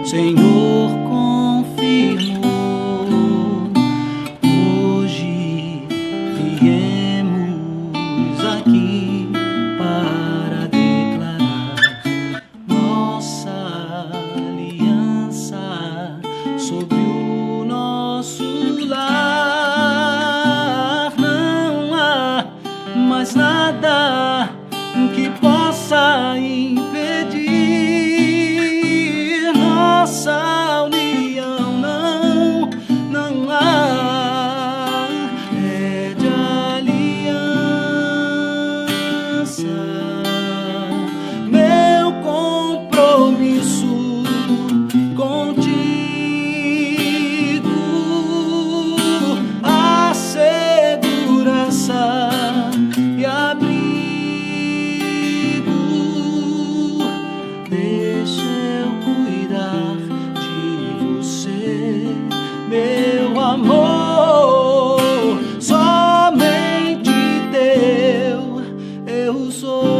Senhor confirmou. Hoje viemos aqui para declarar nossa aliança sobre o nosso lar. Não há mais nada que possa impedir nossa união. Não há, é de aliança, meu compromisso contigo, a segurança e abrigo. Deixa eu cuidar de você, meu amor. Somente teu eu sou.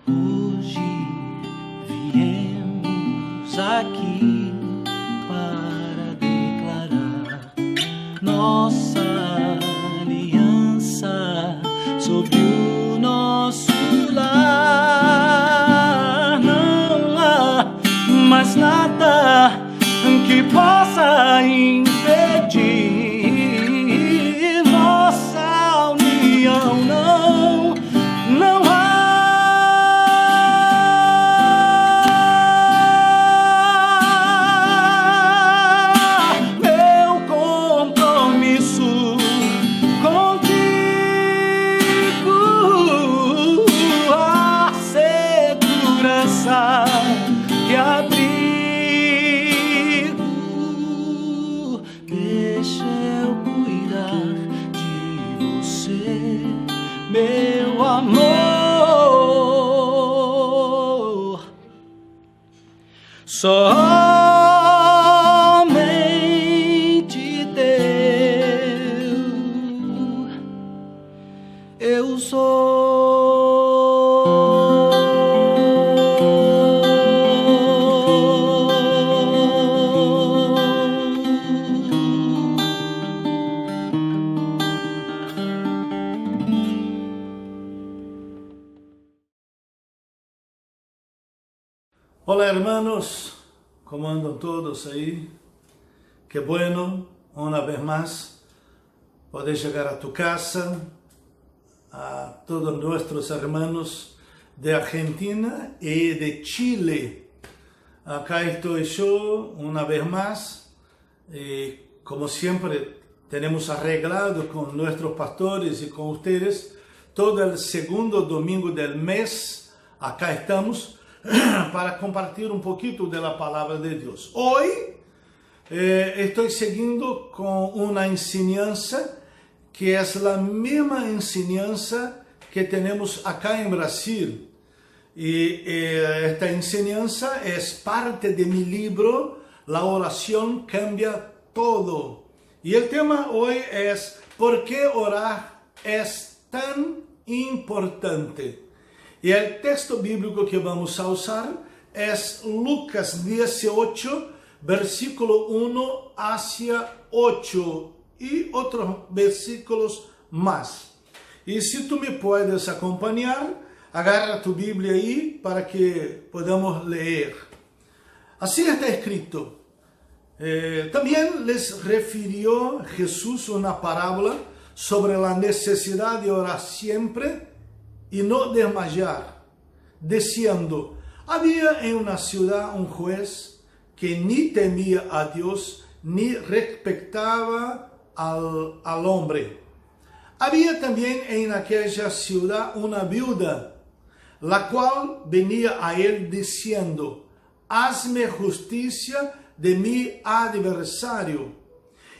Hoje viemos aqui para declarar nossa aliança sobre o nosso lar. Não há mais nada que possa impedir nossa união. Não há. Que abrigo, deixa eu cuidar de você, meu amor. Somente teu eu sou. Hola hermanos, ¿cómo andan todos ahí? Qué bueno, una vez más, poder llegar a tu casa, a todos nuestros hermanos de Argentina y de Chile. Acá estoy yo una vez más, y como siempre tenemos arreglado con nuestros pastores y con ustedes, todo el segundo domingo del mes, acá estamos, para compartir un poquito de la palabra de Dios. Hoy estoy siguiendo con una enseñanza que es la misma enseñanza que tenemos acá en Brasil. Y esta enseñanza es parte de mi libro, La oración cambia todo. Y el tema hoy es ¿por qué orar es tan importante? Y el texto bíblico que vamos a usar es Lucas 18, versículo 1 hacia 8 y otros versículos más. Y si tú me puedes acompañar, agarra tu Biblia ahí para que podamos leer. Así está escrito. También les refirió Jesús una parábola sobre la necesidad de orar siempre y no desmayar, diciendo, había en una ciudad un juez que ni temía a Dios ni respetaba al hombre. Había también en aquella ciudad una viuda, la cual venía a él diciendo, hazme justicia de mi adversario.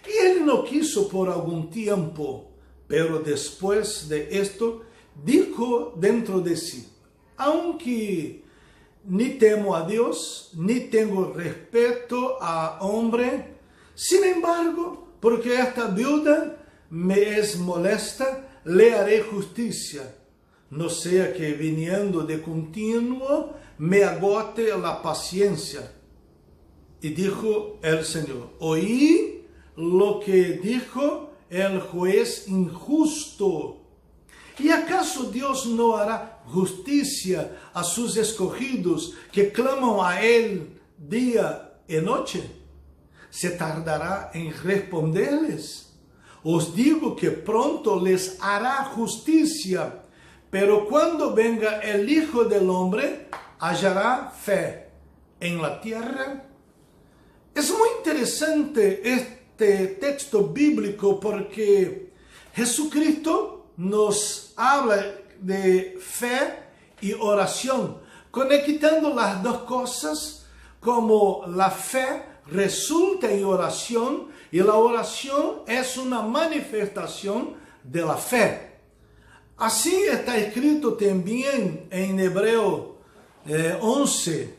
Y él no quiso por algún tiempo, pero después de esto dijo dentro de sí, aunque ni temo a Dios, ni tengo respeto a hombre, sin embargo, porque esta viuda me es molesta, le haré justicia, no sea que viniendo de continuo me agote la paciencia. Y dijo el Señor, oí lo que dijo el juez injusto. ¿Y acaso Dios no hará justicia a sus escogidos que claman a Él día y noche? ¿Se tardará en responderles? Os digo que pronto les hará justicia, pero cuando venga el Hijo del Hombre, hallará fe en la tierra. Es muy interesante este texto bíblico porque Jesucristo nos habla de fe y oración, conectando las dos cosas, como la fe resulta en oración y la oración es una manifestación de la fe. Así está escrito también en Hebreo 11,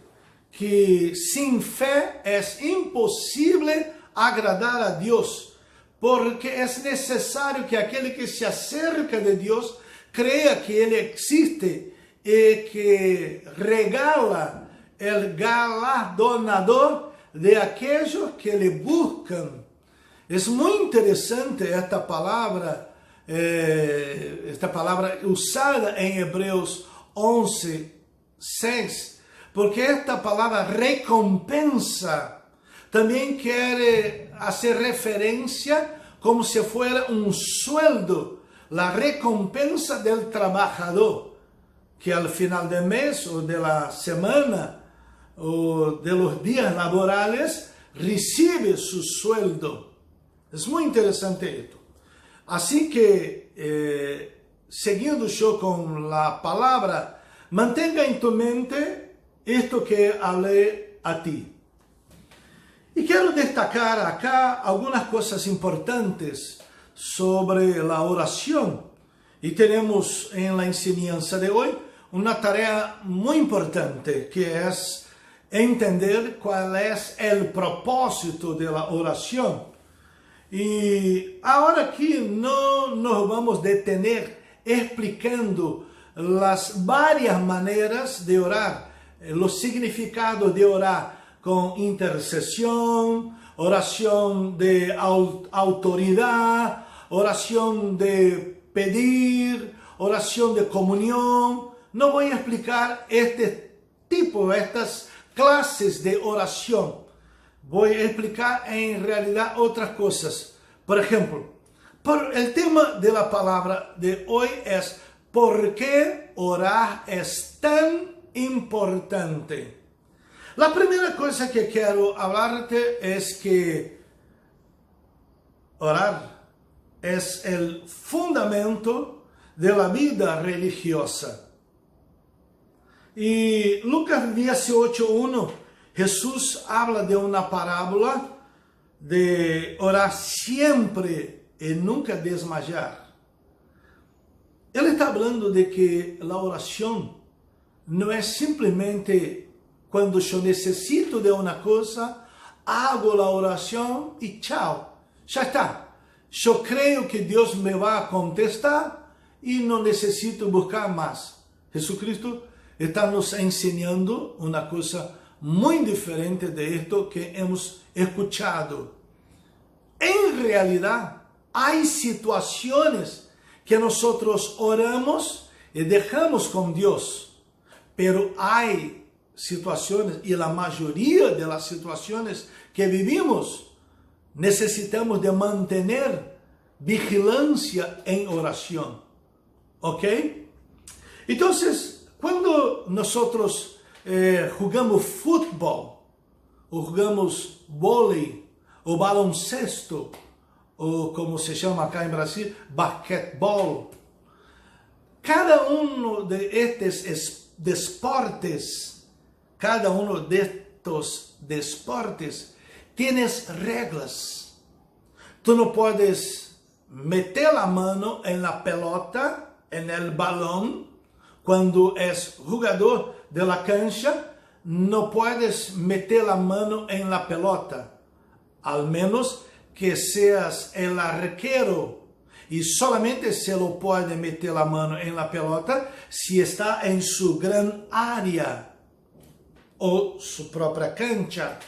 que sin fe es imposible agradar a Dios, porque es necesario que aquel que se acerca de Dios crea que Él existe y que regala el galardonador de aquellos que le buscan. Es muy interesante esta palabra usada en Hebreos 11, 6, porque esta palabra recompensa también quiere hacer referencia como si fuera un sueldo, la recompensa del trabajador, que al final del mes o de la semana o de los días laborales recibe su sueldo. Es muy interesante esto. Así que, siguiendo yo con la palabra, mantenga en tu mente esto que hablé a ti. Y quiero destacar acá algunas cosas importantes sobre la oración. Y tenemos en la enseñanza de hoy una tarea muy importante, que es entender cuál es el propósito de la oración. Y ahora aquí no nos vamos a detener explicando las varias maneras de orar, los significados de orar con intercesión, oración de autoridad, oración de pedir, oración de comunión. No voy a explicar estas clases de oración. Voy a explicar en realidad otras cosas. Por ejemplo, el tema de la palabra de hoy es ¿por qué orar es tan importante? La primera cosa que quiero hablarte es que orar es el fundamento de la vida religiosa. Y Lucas 18:1, Jesús habla de una parábola de orar siempre y nunca desmayar. Él está hablando de que la oración no es simplemente cuando yo necesito de una cosa, hago la oración y chao, ya está. Yo creo que Dios me va a contestar y no necesito buscar más. Jesucristo está nos enseñando una cosa muy diferente de esto que hemos escuchado. En realidad, hay situaciones que nosotros oramos y dejamos con Dios, pero hay situaciones, y la mayoría de las situaciones que vivimos, necesitamos de mantener vigilancia en oración. ¿Ok? Entonces, cuando nosotros jugamos fútbol, o jugamos vôlei, o baloncesto, o como se llama acá en Brasil, basquetebol, cada uno de estos deportes, cada uno de estos deportes tienes reglas. Tú no puedes meter la mano en la pelota en el balón, cuando es jugador de la cancha, no puedes meter la mano en la pelota, al menos que seas el arquero, y solamente se lo puede meter la mano en la pelota si está en su gran área o su propia cancha.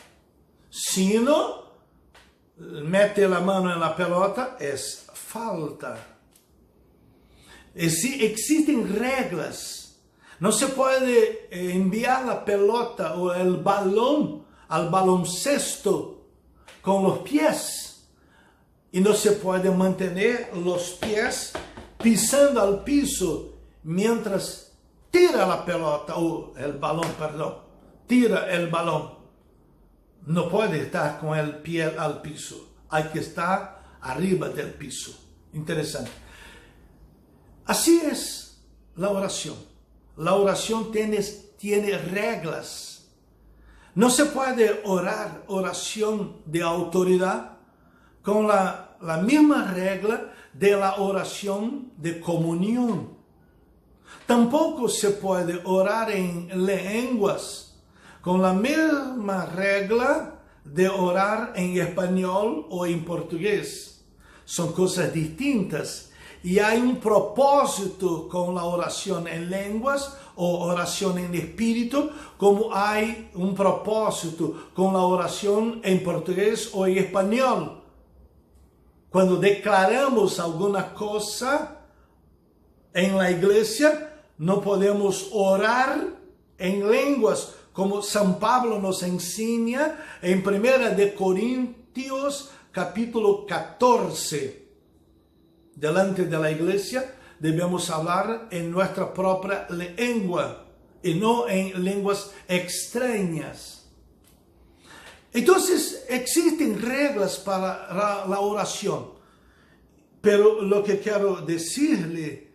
Si no mete la mano en la pelota, es falta. Existen reglas. No se puede enviar la pelota o el balón al baloncesto con los pies. Y no se puede mantener los pies pisando al piso mientras tira la pelota, o el balón, perdón, tira el balón. No puede estar con el pie al piso. Hay que estar arriba del piso. Interesante. Así es la oración. La oración tiene reglas. No se puede orar oración de autoridad con la misma regla de la oración de comunión. Tampoco se puede orar en lenguas con la misma regla de orar en español o en portugués. Son cosas distintas. Y hay un propósito con la oración en lenguas o oración en espíritu, como hay un propósito con la oración en portugués o en español. Cuando declaramos alguna cosa en la iglesia, no podemos orar en lenguas, como San Pablo nos enseña en 1 de Corintios capítulo 14. Delante de la iglesia debemos hablar en nuestra propia lengua y no en lenguas extrañas. Entonces existen reglas para la oración, pero lo que quiero decirle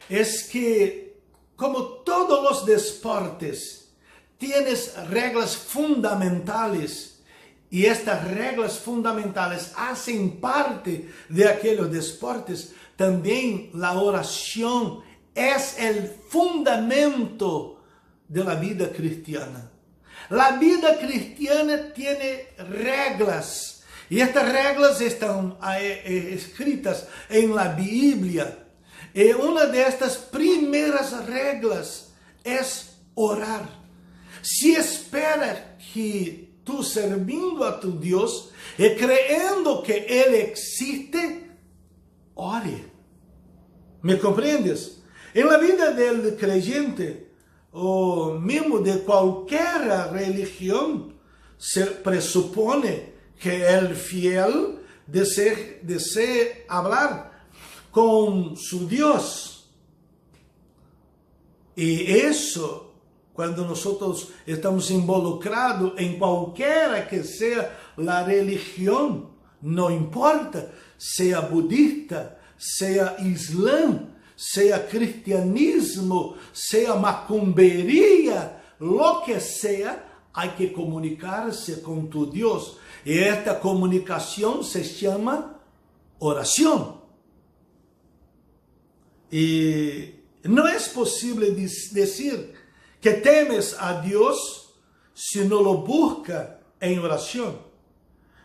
es que como todos los deportes tienes reglas fundamentales. Y estas reglas fundamentales hacen parte de aquellos deportes. También la oración es el fundamento de la vida cristiana. La vida cristiana tiene reglas. Y estas reglas están escritas en la Biblia. Y una de estas primeras reglas es orar. Si espera que tú servindo a tu Dios y creyendo que Él existe, ore. ¿Me comprendes? En la vida del creyente, o mismo de cualquier religión, se presupone que el fiel desea hablar con su Dios. Y eso, cuando nosotros estamos involucrados en cualquiera que sea la religión, no importa, sea budista, sea islam, sea cristianismo, sea macumbería, lo que sea, hay que comunicarse con tu Dios. Y esta comunicación se llama oración. Y no es posible decir que temes a Dios si no lo busca en oración.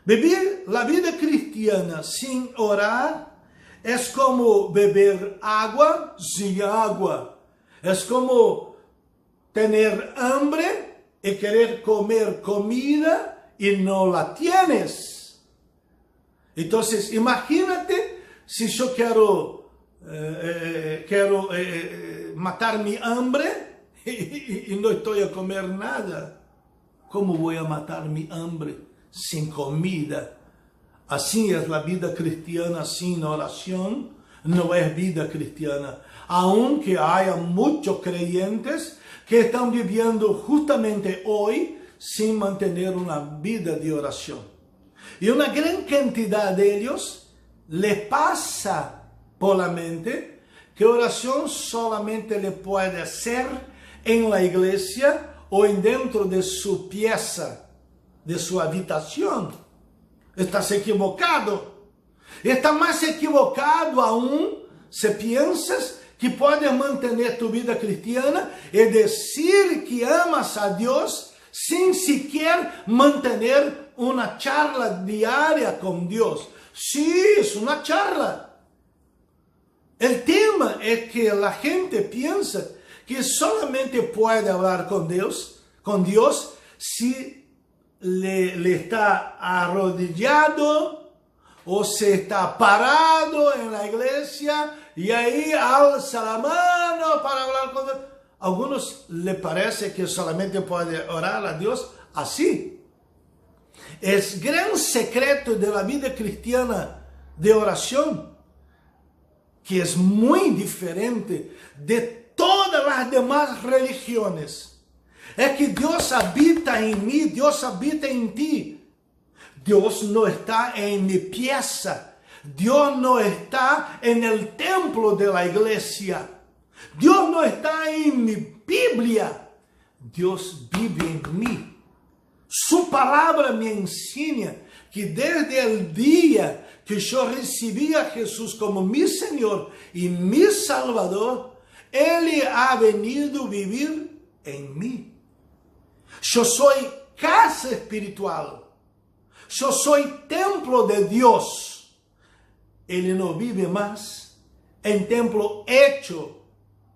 Vivir la vida cristiana sin orar es como beber agua sin agua. Es como tener hambre y querer comer comida y no la tienes. Entonces, imagínate si yo quiero matar mi hambre y no estoy a comer nada. ¿Cómo voy a matar mi hambre sin comida? Así es la vida cristiana sin oración. No es vida cristiana. Aunque haya muchos creyentes que están viviendo justamente hoy sin mantener una vida de oración. Y una gran cantidad de ellos les pasa por la mente que oración solamente le puede hacer en la iglesia o en dentro de su pieza, de su habitación. Estás equivocado. Está más equivocado aún si piensas que puedes mantener tu vida cristiana y decir que amas a Dios sin siquiera mantener una charla diaria con Dios. Sí, es una charla. El tema es que la gente piensa que solamente puede hablar con Dios si le está arrodillado o se está parado en la iglesia y ahí alza la mano para hablar con Dios. A algunos le parece que solamente puede orar a Dios así. El gran secreto de la vida cristiana de oración, que es muy diferente de todas las demás religiones, es que Dios habita en mí, Dios habita en ti. Dios no está en mi pieza. Dios no está en el templo de la iglesia. Dios no está en mi Biblia. Dios vive en mí. Su palabra me enseña que desde el día que yo recibí a Jesús como mi Señor y mi Salvador, Él ha venido a vivir en mí. Yo soy casa espiritual. Yo soy templo de Dios. Él no vive más en templo hecho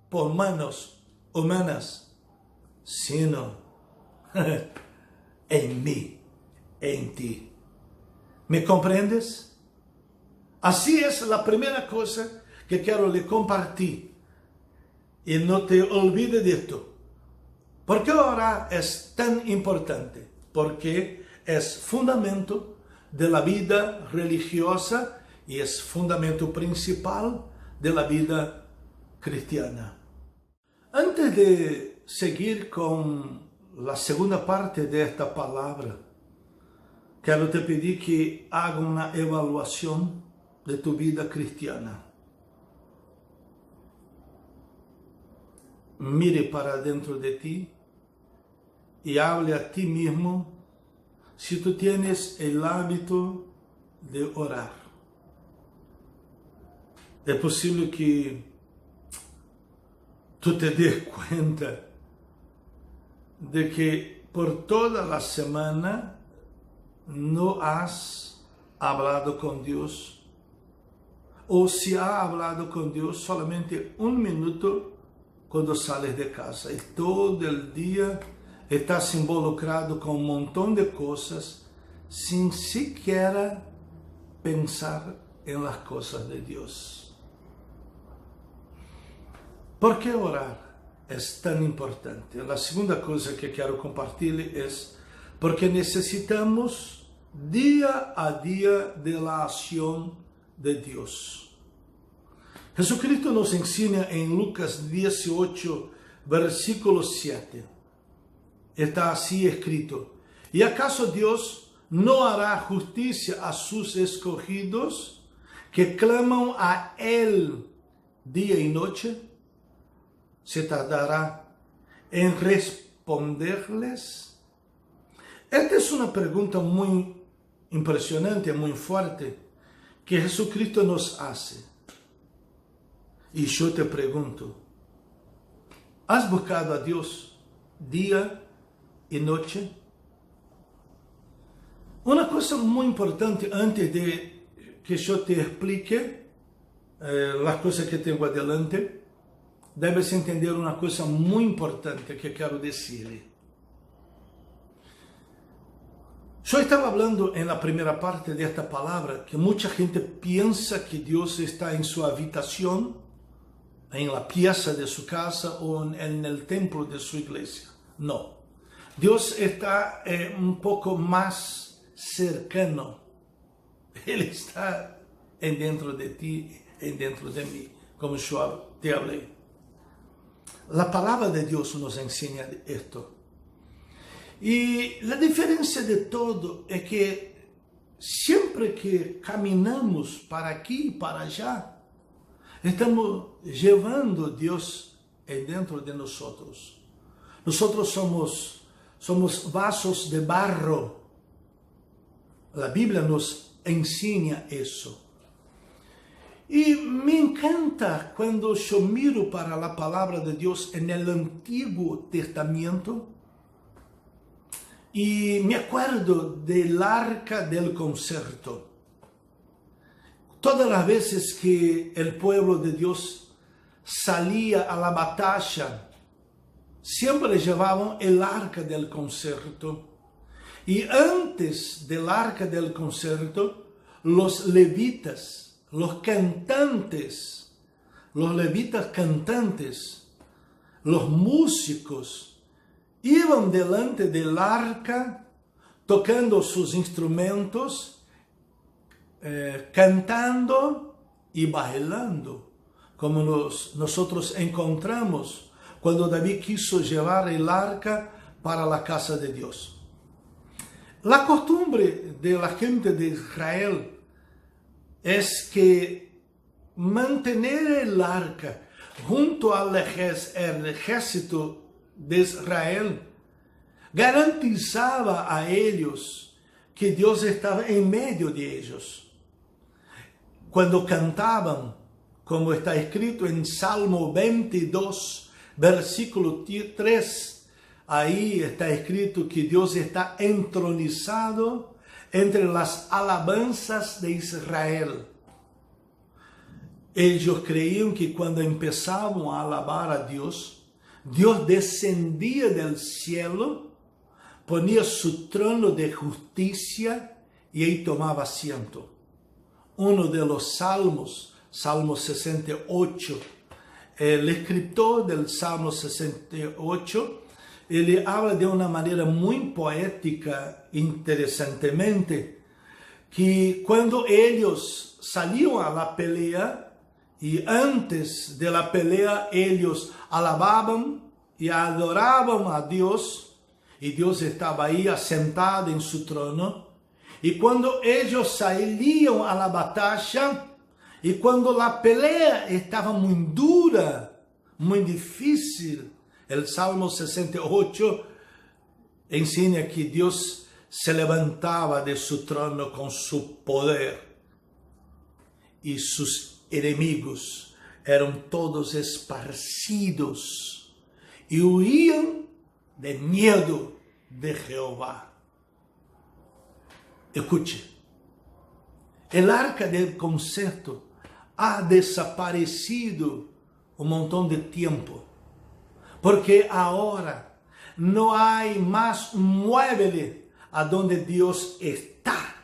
por manos humanas, sino en mí, en ti. ¿Me comprendes? Así es la primera cosa que quiero le compartir. Y no te olvides de esto. ¿Por qué orar es tan importante? Porque es fundamento de la vida religiosa y es fundamento principal de la vida cristiana. Antes de seguir con la segunda parte de esta palabra, quiero te pedir que haga una evaluación de tu vida cristiana. Mire para dentro de ti y hable a ti mismo si tú tienes el hábito de orar. Es posible que tú te des cuenta de que por toda la semana no has hablado con Dios, o si has hablado con Dios solamente un minuto cuando sales de casa y todo el día estás involucrado con un montón de cosas sin siquiera pensar en las cosas de Dios. ¿Por qué orar es tan importante? La segunda cosa que quiero compartirles es porque necesitamos día a día de la acción de Dios. Jesucristo nos enseña en Lucas 18, versículo 7. Está así escrito: ¿y acaso Dios no hará justicia a sus escogidos que claman a Él día y noche? ¿Se tardará en responderles? Esta es una pregunta muy impresionante, muy fuerte, que Jesucristo nos hace. Y yo te pregunto, ¿has buscado a Dios día y noche? Una cosa muy importante antes de que yo te explique las cosas que tengo adelante, debes entender una cosa muy importante que quiero decirle. Yo estaba hablando en la primera parte de esta palabra que mucha gente piensa que Dios está en su habitación, en la pieza de su casa o en el templo de su iglesia. No. Dios está un poco más cercano. Él está dentro de ti, dentro de mí, como yo te hablé. La palabra de Dios nos enseña esto. Y la diferencia de todo es que siempre que caminamos para aquí y para allá, estamos llevando a Dios dentro de nosotros. Nosotros somos vasos de barro. La Biblia nos enseña eso. E me encanta quando eu miro para a palavra de Deus no Antigo Testamento e me acuerdo del Arca del Concerto. Todas as vezes que o povo de Deus salia a la batalla, sempre levavam o Arca del Concerto. E antes del Arca del Concerto, los levitas, los levitas cantantes, los músicos, iban delante del arca, tocando sus instrumentos, cantando y bailando, como nosotros encontramos cuando David quiso llevar el arca para la casa de Dios. La costumbre de la gente de Israel es que mantener el arca junto al ejército de Israel garantizaba a ellos que Dios estaba en medio de ellos. Cuando cantaban, como está escrito en Salmo 22, versículo 3, ahí está escrito que Dios está entronizado entre las alabanzas de Israel. Ellos creían que cuando empezaban a alabar a Dios, Dios descendía del cielo, ponía su trono de justicia y ahí tomaba asiento. Uno de los salmos, Salmo 68, el escritor del Salmo 68, ele habla de uma maneira muito poética, interessantemente, que quando eles saliam a la pelea, e antes de la pelea, eles alabavam e adoravam a Deus, e Deus estava aí assentado em seu trono, e quando eles saíam a la batalha, e quando a pelea estava muito dura, muito difícil, el Salmo 68 ensina que Dios se levantaba de su trono con su poder y sus enemigos eran todos esparcidos y huían de miedo de Jehová. Escuche, el arca del concerto ha desaparecido un montón de tiempo. Porque ahora no hay más mueble a donde Dios está.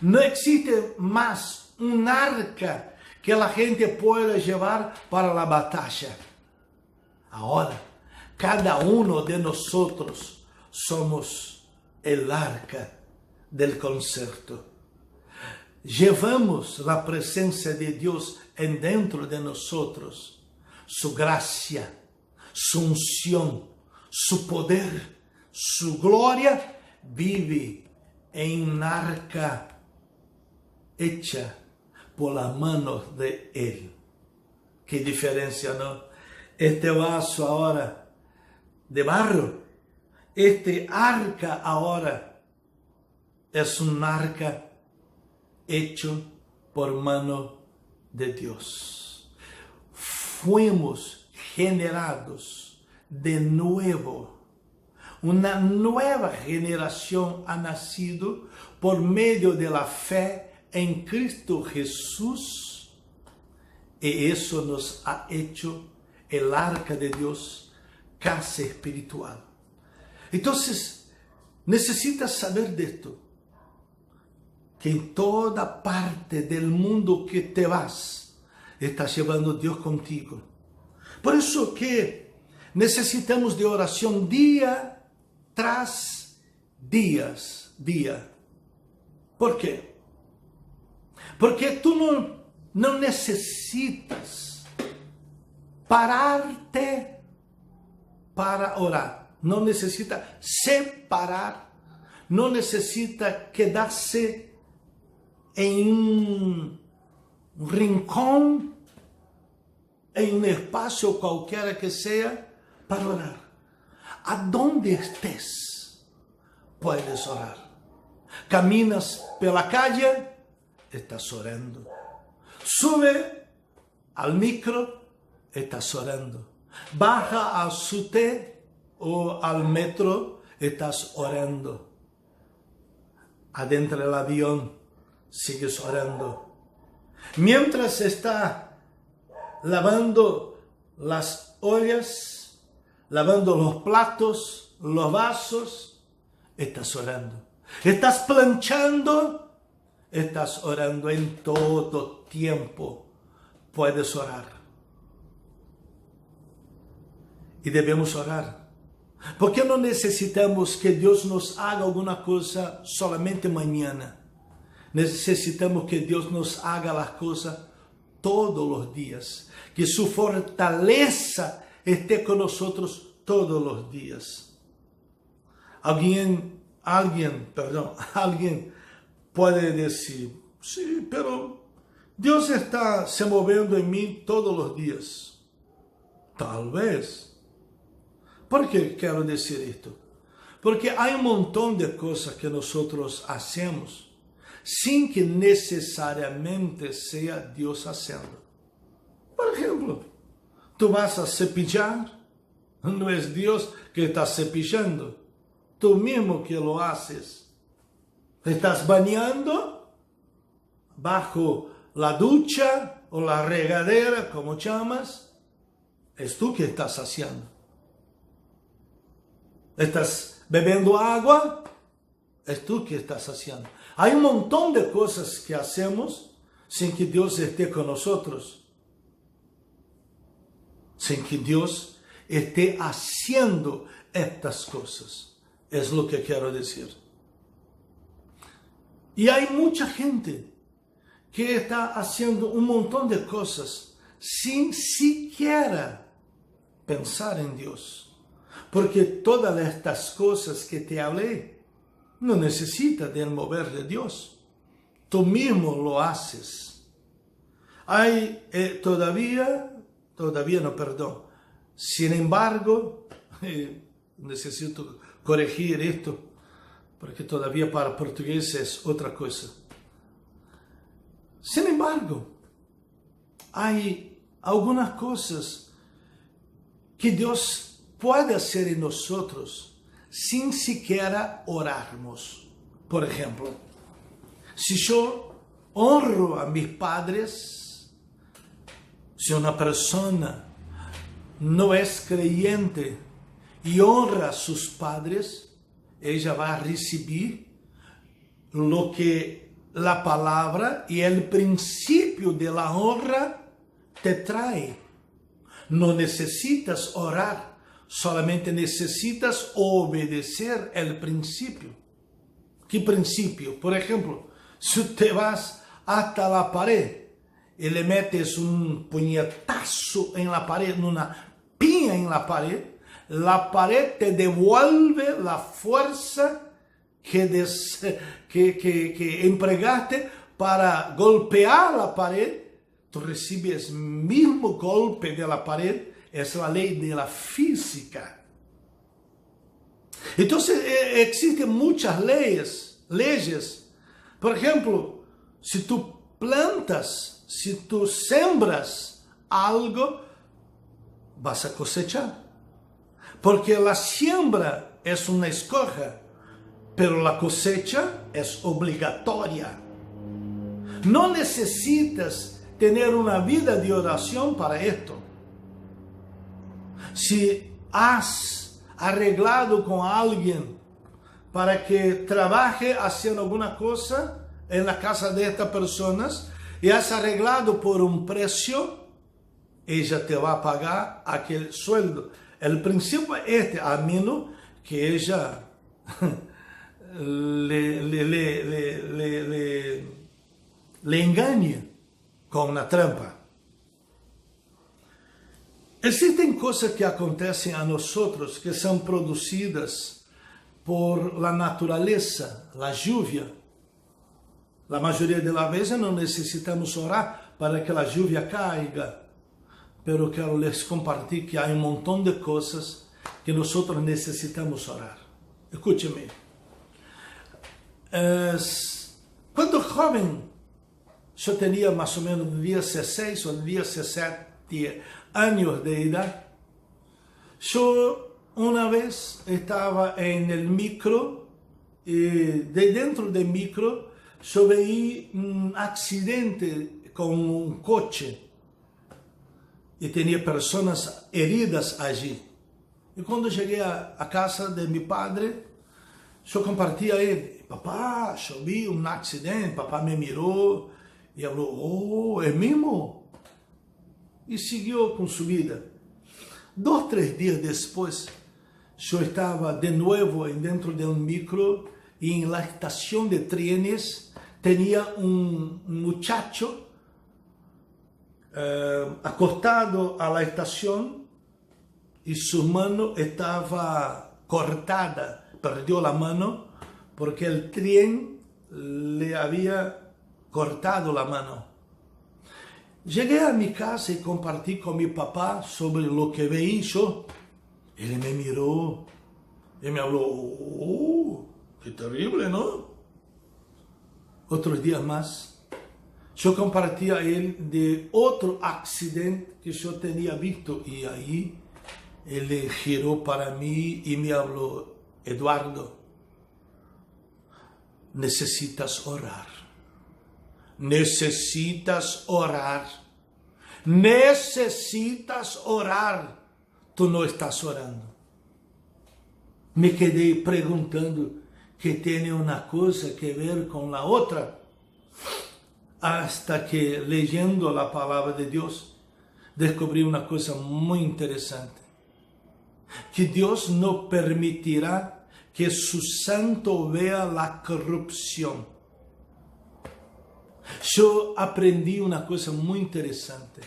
No existe más un arca que la gente pueda llevar para la batalla. Ahora, cada uno de nosotros somos el arca del concerto. Llevamos la presencia de Dios en dentro de nosotros, su gracia, su unción, su poder, su gloria vive en un arca hecha por la mano de Él. Qué diferencia, ¿no? Este vaso ahora de barro, este arca ahora es un arca hecho por mano de Dios. Fuimos generados de nuevo. Una nueva generación ha nacido por medio de la fe en Cristo Jesús, y eso nos ha hecho el arca de Dios, casa espiritual. Entonces, necesitas saber de esto, que en toda parte del mundo que te vas, está llevando Dios contigo. Por eso que necesitamos de oración día tras día. ¿Por qué? Porque tú no necesitas pararte para orar. No necesita separar. No necesita quedarse en un rincón, en un espacio cualquiera que sea, para orar. A donde estés, puedes orar. Caminas pela calle, estás orando. Sube al micro, estás orando. Baja al subte o al metro, estás orando. Adentro del avión, sigues orando. Mientras está lavando las ollas, lavando los platos, los vasos, estás orando. Estás planchando, estás orando. En todo tiempo puedes orar. Y debemos orar. ¿Por qué no necesitamos que Dios nos haga alguna cosa solamente mañana? Necesitamos que Dios nos haga las cosas todos los días. Que su fortaleza esté con nosotros todos los días. Alguien puede decir, sí, pero Dios está se moviendo en mí todos los días. Tal vez. ¿Por qué quiero decir esto? Porque hay un montón de cosas que nosotros hacemos sin que necesariamente sea Dios haciendo. Por ejemplo, tú vas a cepillar, no es Dios que está cepillando, tú mismo que lo haces. Estás bañando bajo la ducha o la regadera, como llamas, es tú que estás haciendo. Estás bebiendo agua, es tú que estás haciendo. Hay un montón de cosas que hacemos sin que Dios esté con nosotros. Sin que Dios esté haciendo estas cosas. Es lo que quiero decir. Y hay mucha gente que está haciendo un montón de cosas sin siquiera pensar en Dios. Porque todas estas cosas que te hablé no necesitan del mover de Dios. Tú mismo lo haces. Hay Sin embargo, necesito corregir esto, porque todavía para portugués es otra cosa. Sin embargo, hay algunas cosas que Dios puede hacer en nosotros sin siquiera orarmos. Por ejemplo, si yo honro a mis padres, si una persona no es creyente y honra a sus padres, ella va a recibir lo que la palabra y el principio de la honra te trae. No necesitas orar, solamente necesitas obedecer el principio. ¿Qué principio? Por ejemplo, si te vas hasta la pared y le metes un puñetazo en la pared, una piña en la pared te devuelve la fuerza que empregaste para golpear la pared. Tú recibes el mismo golpe de la pared. Es la ley de la física. Entonces existen muchas leyes. Por ejemplo, si tú plantas, si tú sembras algo, vas a cosechar. Porque la siembra es una escoja, pero la cosecha es obligatoria. No necesitas tener una vida de oración para esto. Si has arreglado con alguien para que trabaje haciendo alguna cosa en la casa de estas personas y has arreglado por un precio, ella te va a pagar aquel sueldo. El principio es a menos que ella le engañe con una trampa. Existen cosas que acontecen a nosotros que son producidas por la naturaleza, la lluvia. La mayoría de las veces no necesitamos orar para que la lluvia caiga. Pero quiero les compartir que hay un montón de cosas que nosotros necesitamos orar. Escúcheme. Cuando joven, yo tenía más o menos 16 o 17 años de edad. Yo una vez estaba en el micro y de dentro del micro yo veía un accidente con un coche y tenía personas heridas allí. Y cuando llegué a casa de mi padre, yo compartí a él: papá, yo vi un accidente. Papá me miró y habló: oh, ¿es mismo? Y siguió con su vida. 2 o 3 días después, yo estaba de nuevo dentro de un micro y en la estación de trenes tenía un muchacho acostado a la estación y su mano estaba cortada, perdió la mano porque el tren le había cortado la mano. Llegué a mi casa y compartí con mi papá sobre lo que veía yo. Él me miró y me habló: oh, qué terrible, ¿no? Otros días más, yo compartí a él de otro accidente que yo tenía visto y ahí él giró para mí y me habló: Eduardo, necesitas orar. Necesitas orar. Necesitas orar. Tú no estás orando. Me quedé preguntando qué tiene una cosa que ver con la otra. Hasta que leyendo la palabra de Dios, descubrí una cosa muy interesante. Que Dios no permitirá que su santo vea la corrupción. Yo aprendí una cosa muy interesante.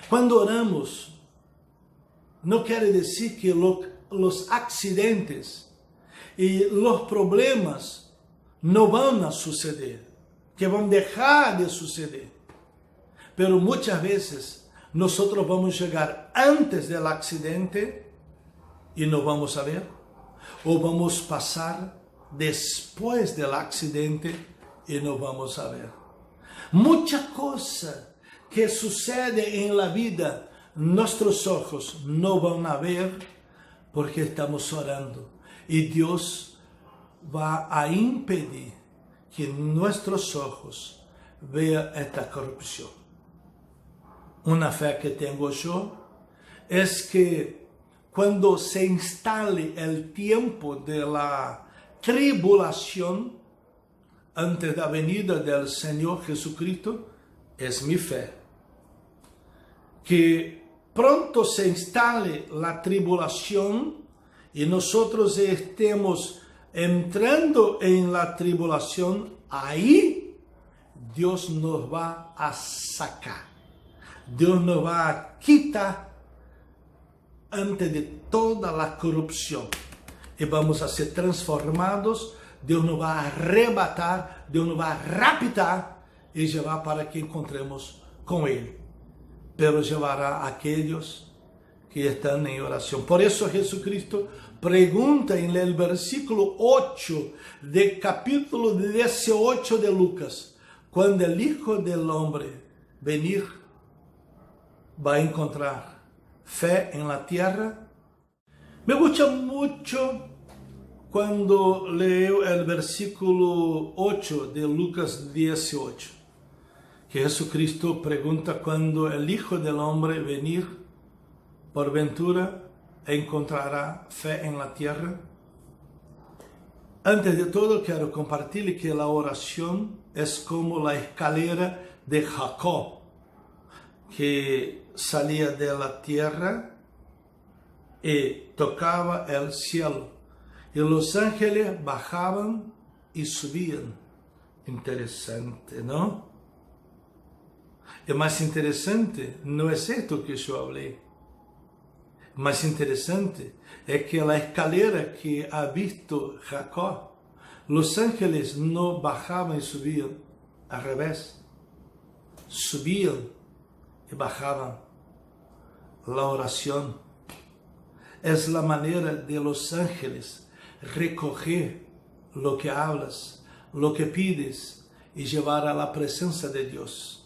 Cuando oramos, no quiere decir que los accidentes y los problemas no van a suceder, que van a dejar de suceder. Pero muchas veces nosotros vamos a llegar antes del accidente y no vamos a ver, o vamos a pasar después del accidente y no vamos a ver. Mucha cosa que sucede en la vida, nuestros ojos no van a ver porque estamos orando. Y Dios va a impedir que nuestros ojos vean esta corrupción. Una fe que tengo yo es que cuando se instale el tiempo de la tribulación, antes de la venida del Señor Jesucristo, es mi fe. Que pronto se instale la tribulación y nosotros estemos entrando en la tribulación, ahí Dios nos va a sacar. Dios nos va a quitar antes de toda la corrupción. Y vamos a ser transformados. Dios nos va a arrebatar, Dios nos va a raptar y llevar para que encontremos con Él. Pero llevará a aquellos que están en oración. Por eso Jesucristo pregunta en el versículo 8 del capítulo 18 de Lucas: cuando el Hijo del Hombre venir, va a encontrar fe en la tierra. Me gusta mucho cuando leo el versículo 8 de Lucas 18, que Jesucristo pregunta: cuando el Hijo del Hombre venir, por ventura encontrará fe en la tierra. Antes de todo quiero compartirle que la oración es como la escalera de Jacob, que salía de la tierra y tocaba el cielo. Y los ángeles bajaban y subían. Interesante, ¿no? Y más interesante no es esto que yo hablé. Más interesante es que la escalera que ha visto Jacob, los ángeles no bajaban y subían, al revés. Subían y bajaban. La oración es la manera de los ángeles recoger lo que hablas, lo que pides y llevar a la presencia de Dios.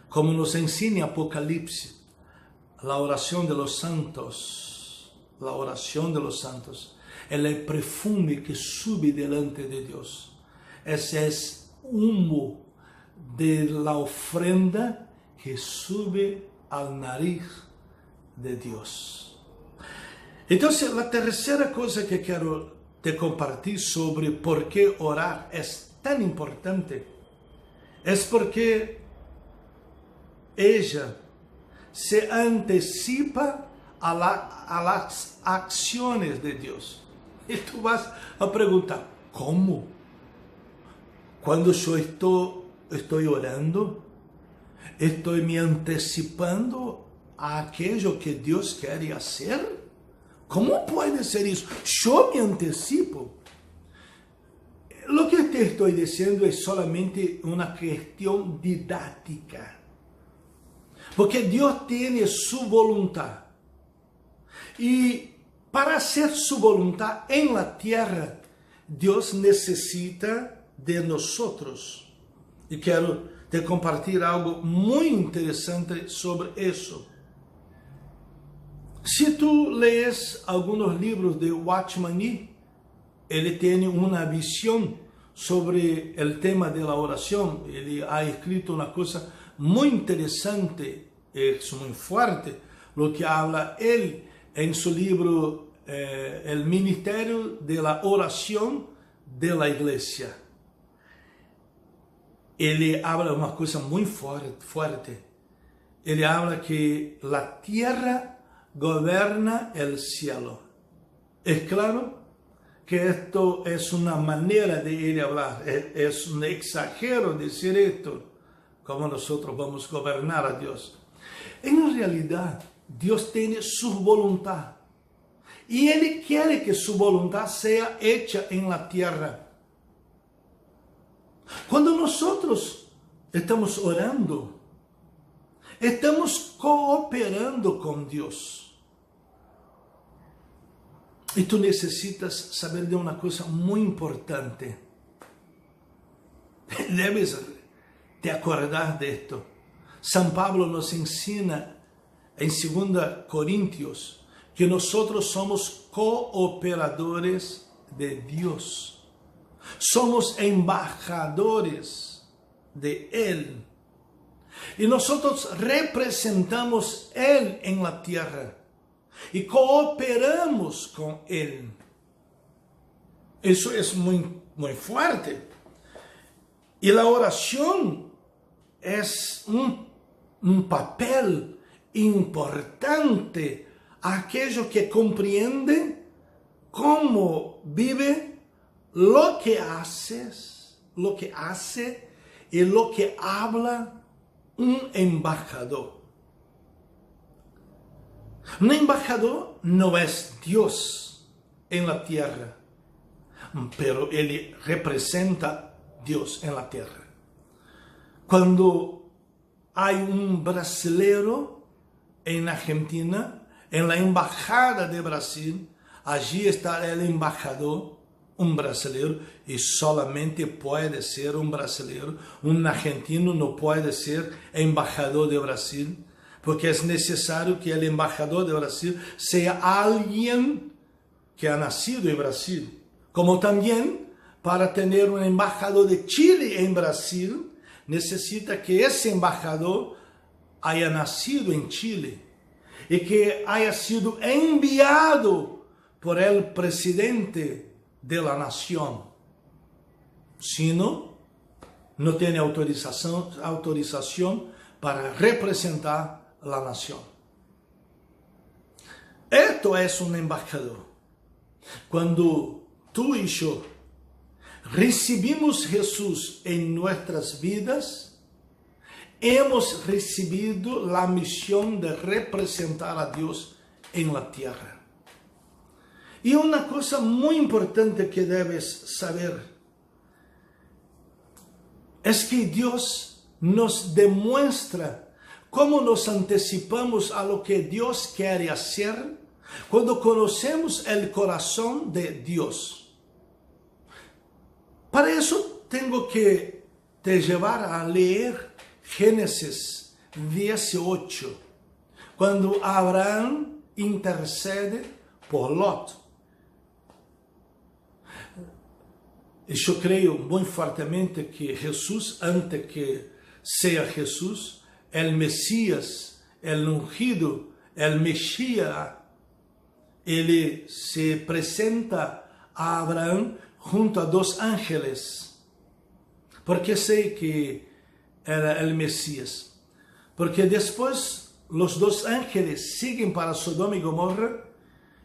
Como nos enseña Apocalipsis, la oración de los santos, el perfume que sube delante de Dios. Ese es humo de la ofrenda que sube al nariz de Dios. Entonces, la tercera cosa que quiero te compartir sobre por qué orar es tan importante es porque ella se anticipa a las acciones de Dios. Y tú vas a preguntar, ¿cómo? Cuando yo estoy orando, estoy me anticipando a aquello que Dios quiere hacer. ¿Cómo puede ser eso? Yo me anticipo. Lo que te estoy diciendo es solamente una cuestión didáctica. Porque Dios tiene su voluntad. Y para hacer su voluntad en la tierra, Dios necesita de nosotros. Y quiero te compartir algo muy interesante sobre eso. Si tú lees algunos libros de Watchman Nee, él tiene una visión sobre el tema de la oración. Él ha escrito una cosa muy interesante, es muy fuerte, lo que habla él en su libro El Ministerio de la Oración de la Iglesia. Él habla una cosa muy fuerte. Él habla que la tierra gobierna el cielo. Es claro que esto es una manera de él hablar, es un exagero decir esto, como nosotros vamos a gobernar a Dios. En realidad, Dios tiene su voluntad y Él quiere que su voluntad sea hecha en la tierra. Cuando nosotros estamos orando, estamos cooperando con Dios. Y tú necesitas saber de una cosa muy importante. Debes te acordar de esto. San Pablo nos enseña en 2 Corintios que nosotros somos cooperadores de Dios. Somos embajadores de Él. Y nosotros representamos Él en la tierra. Y cooperamos con Él. Eso es muy fuerte. Y la oración es un papel importante a aquello que comprende cómo vive lo que hace y lo que habla un embajador. Un embajador no es Dios en la tierra, pero él representa a Dios en la tierra. Cuando hay un brasilero en Argentina, en la embajada de Brasil, allí está el embajador, un brasileiro, y solamente puede ser un brasileiro. Un argentino no puede ser embajador de Brasil, porque es necesario que el embajador de Brasil sea alguien que ha nacido en Brasil. Como también para tener un embajador de Chile en Brasil, necesita que ese embajador haya nacido en Chile y que haya sido enviado por el presidente de la nación. Si no, no tiene autorización para representar la nación. Esto es un embajador. Cuando tú y yo recibimos Jesús en nuestras vidas, hemos recibido la misión de representar a Dios en la tierra. Y una cosa muy importante que debes saber es que Dios nos demuestra cómo nos anticipamos a lo que Dios quiere hacer cuando conocemos el corazón de Dios. Para eso tengo que te llevar a leer Génesis 18, quando Abraão intercede por Lot. Eu creio muito fortemente que Jesus, antes que seja Jesus, el Messias, el ungido, el Mesías, ele se apresenta a Abraão junto a dos ángeles. ¿Por qué sé que era el Mesías? Porque después los dos ángeles siguen para Sodoma y Gomorra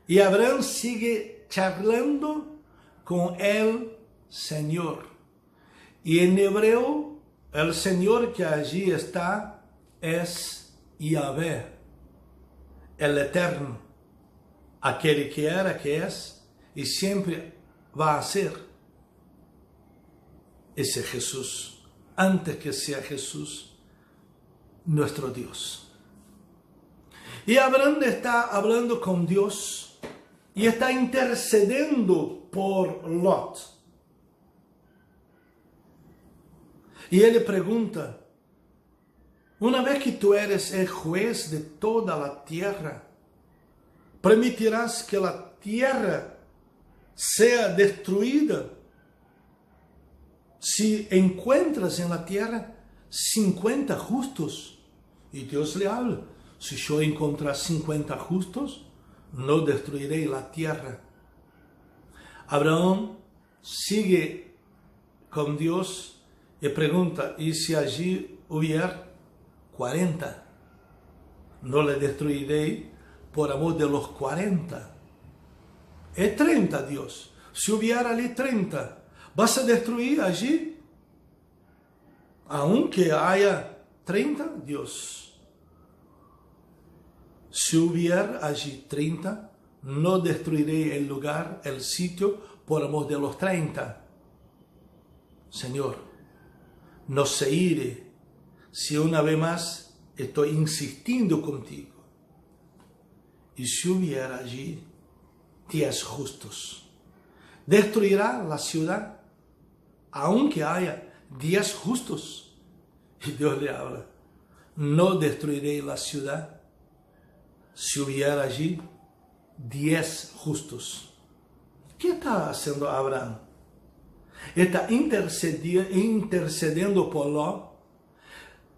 y Abraão sigue charlando con el Señor. Y en hebreo, el Señor que allí está es Yahvé, el Eterno, aquele que era, que es y siempre va a ser. Ese Jesús, antes que sea Jesús, nuestro Dios. Y Abraão está hablando con Dios y está intercediendo por Lot. Y él le pregunta, una vez que tú eres el juez de toda la tierra, ¿permitirás que la tierra sea destruida si encuentras en la tierra 50 justos? Y Dios le habla, si yo encontrar 50 justos, no destruiré la tierra. Abraão sigue con Dios y pregunta, ¿y si allí hubiera 40? No le destruiré por amor de los 40. Es 30, Dios. Si hubiera allí 30, ¿vas a destruir allí? Aunque haya 30, Dios. Si hubiera allí 30, no destruiré el lugar, el sitio, por amor de los 30. Señor, no se iré si una vez más estoy insistiendo contigo. Y si hubiera allí 10 justos, ¿destruirá la ciudad? Aunque haya 10 justos. Y Dios le habla, no destruiré la ciudad si hubiera allí 10 justos. ¿Qué está haciendo Abraão? Está intercediendo por Lot,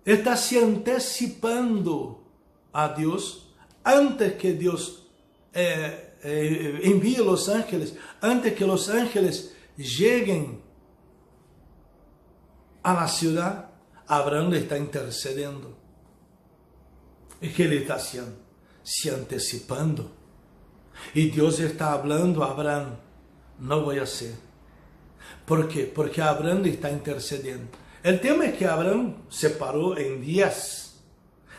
está se antecipando a Dios antes que Dios envíe los ángeles, antes que los ángeles lleguen a la ciudad. Abraão está intercediendo. ¿Y qué le está haciendo? Se antecipando. Y Dios está hablando a Abraão, no voy a hacer. ¿Por qué? Porque Abraão está intercediendo. El tema es que Abraão se paró en 10.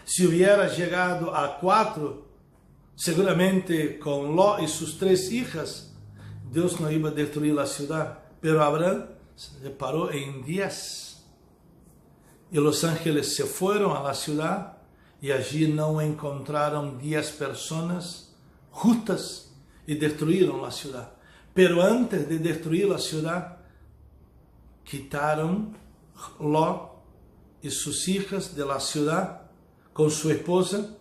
Si hubiera llegado a 4, seguramente con Lot y sus 3 hijas, Dios no iba a destruir la ciudad. Pero Abraão se paró en 10. Y los ángeles se fueron a la ciudad y allí no encontraron 10 personas justas y destruyeron la ciudad. Pero antes de destruir la ciudad, quitaron Lot y sus hijas de la ciudad con su esposa,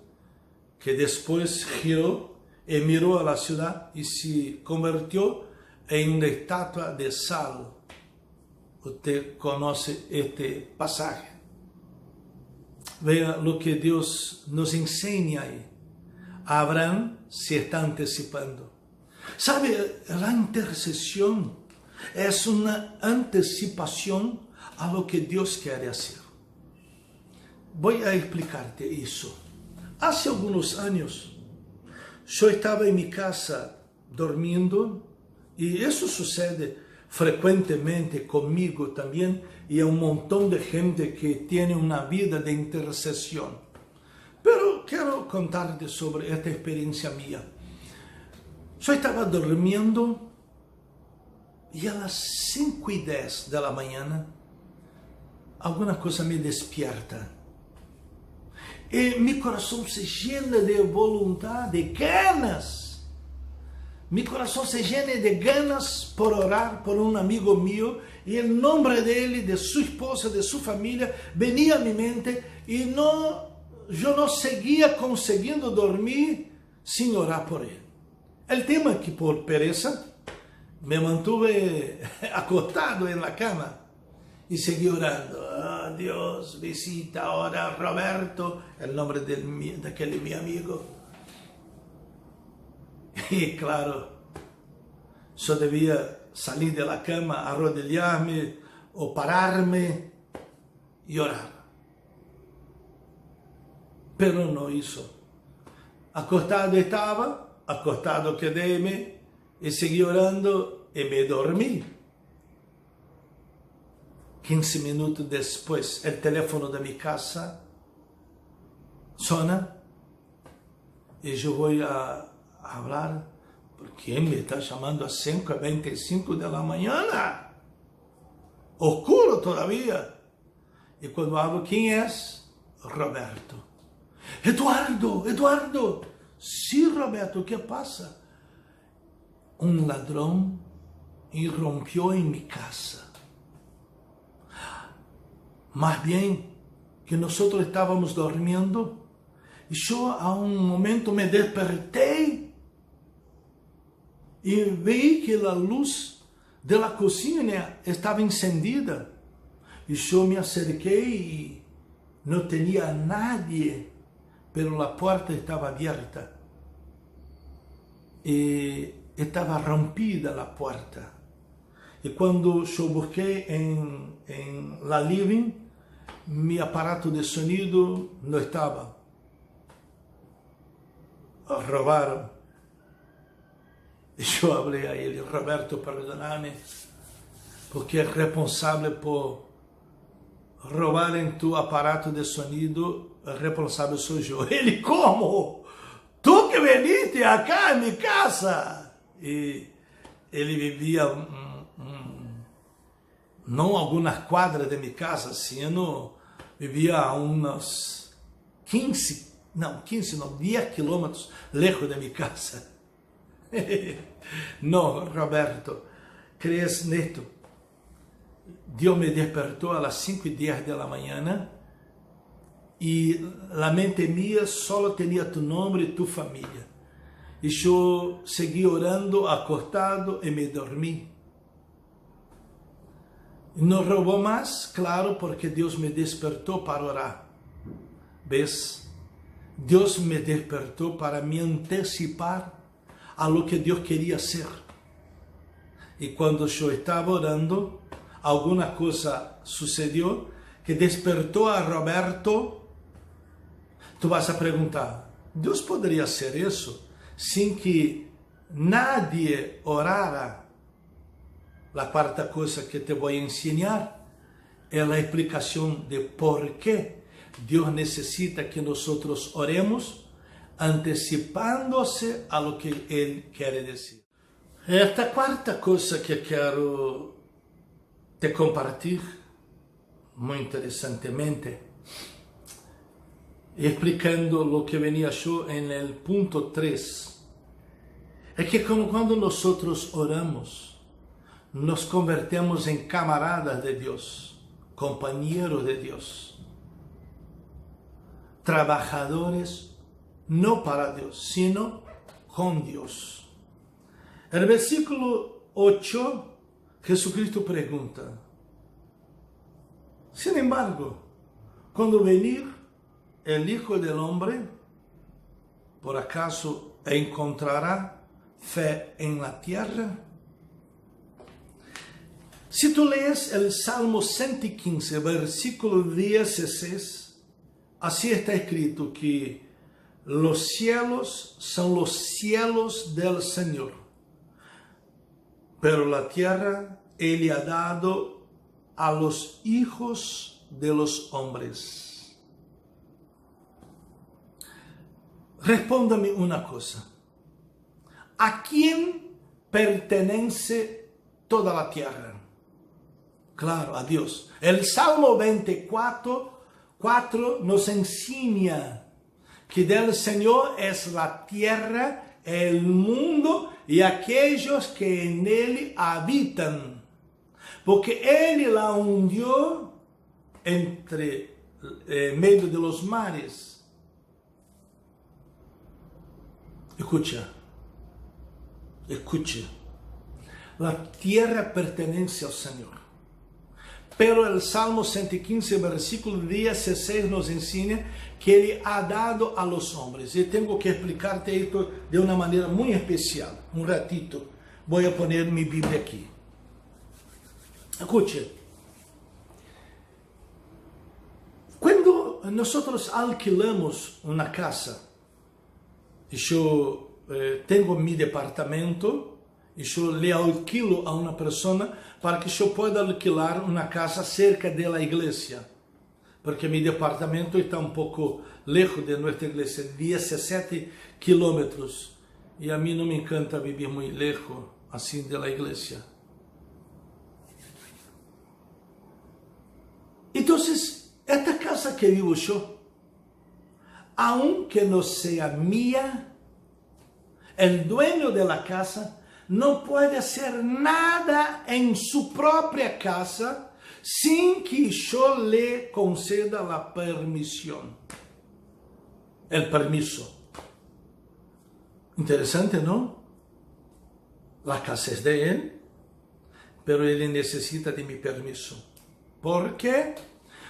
que después giró y miró a la ciudad y se convirtió en una estatua de sal. Usted conoce este pasaje. Vea lo que Dios nos enseña ahí. Abraão se está anticipando. ¿Sabe? La intercesión es una anticipación a lo que Dios quiere hacer. Voy a explicarte eso. Hace algunos años, yo estaba en mi casa durmiendo, y eso sucede frecuentemente conmigo también, y a un montón de gente que tiene una vida de intercesión. Pero quiero contarte sobre esta experiencia mía. Yo estaba durmiendo y a las 5:10 de la mañana alguna cosa me despierta. Y mi corazón se llena de voluntad, de ganas mi corazón se llena de ganas por orar por un amigo mío y el nombre de él, de su esposa, de su familia, venía a mi mente y yo no seguía consiguiendo dormir sin orar por él. El tema es que por pereza me mantuve acostado en la cama y seguí orando. Oh, Dios, visita ahora a Roberto, el nombre de aquel mi amigo. Y claro, yo debía salir de la cama, arrodillarme o pararme y orar. Pero no hizo. Acostado estaba, acostado quedéme y seguí orando y me dormí. 15 minutos después, el teléfono de mi casa suena y yo voy a hablar. ¿Por qué me está llamando a 5:25 de la mañana? Oscuro todavía. Y cuando hablo, ¿quién es? Roberto. Eduardo. Sí, Roberto, ¿qué pasa? Un ladrón irrumpió en mi casa. Más bien que nosotros estábamos durmiendo y yo a un momento me desperté y vi que la luz de la cocina estaba encendida. Y yo me acerqué y no tenía a nadie, pero la puerta estaba abierta. Y estaba rompida la puerta. Y cuando yo busqué en la living, mi aparato de sonido no estaba. Robaron. Y yo hablé a él, Roberto, perdóname, porque el responsable por robar en tu aparato de sonido, el responsable soy yo. Él, ¿cómo? Tú que viniste acá en mi casa. Y él vivía no algunas cuadras de mi casa, sino vivía a unos 10 kilómetros lejos de mi casa. No, Roberto, ¿crees en esto? Dios me despertó a las 5:10 de la mañana y la mente mía solo tenía tu nombre y tu familia. Y yo seguí orando, acostado y me dormí. No robó más, claro, porque Dios me despertó para orar. ¿Ves? Dios me despertó para me anticipar a lo que Dios quería hacer. Y cuando yo estaba orando, alguna cosa sucedió que despertó a Roberto. Tú vas a preguntar, ¿Dios podría hacer eso sin que nadie orara? La cuarta cosa que te voy a enseñar es la explicación de por qué Dios necesita que nosotros oremos anticipándose a lo que Él quiere decir. Esta cuarta cosa que quiero te compartir muy interesantemente, explicando lo que venía yo en el punto 3, es que como cuando nosotros oramos, nos convertimos en camaradas de Dios, compañeros de Dios, trabajadores no para Dios, sino con Dios. El versículo 8, Jesucristo pregunta, sin embargo, cuando venir el Hijo del Hombre, ¿por acaso encontrará fe en la tierra? Si tú lees el Salmo 115, versículo 16, así está escrito que los cielos son los cielos del Señor, pero la tierra Él ha dado a los hijos de los hombres. Respóndame una cosa. ¿A quién pertenece toda la tierra? Claro, a Dios. El Salmo 24:4 nos enseña que del Señor es la tierra, el mundo e aquellos que en él habitan, porque él la hundió entre medio de los mares. Escucha, escucha, la tierra pertenece al Señor. Pero el Salmo 115, versículo 16 nos enseña que Él ha dado a los hombres. Y tengo que explicarte esto de una manera muy especial. Un ratito. Voy a poner mi Biblia aquí. Escuche. Cuando nosotros alquilamos una casa, y yo tengo mi departamento, e eu le alquilo a uma pessoa para que eu possa alquilar uma casa cerca da igreja, porque meu departamento está um pouco lejos de nossa igreja, 17 quilômetros, e a mim não me encanta viver muito lejos assim da igreja. Então, esta casa que vivo eu, aunque não seja minha, o dueño de la casa não pode hacer nada em sua própria casa sem que eu lhe conceda a permissão, o permiso. Interessante, não? A casa é de ele, mas ele necessita de meu permiso. ¿Por quê?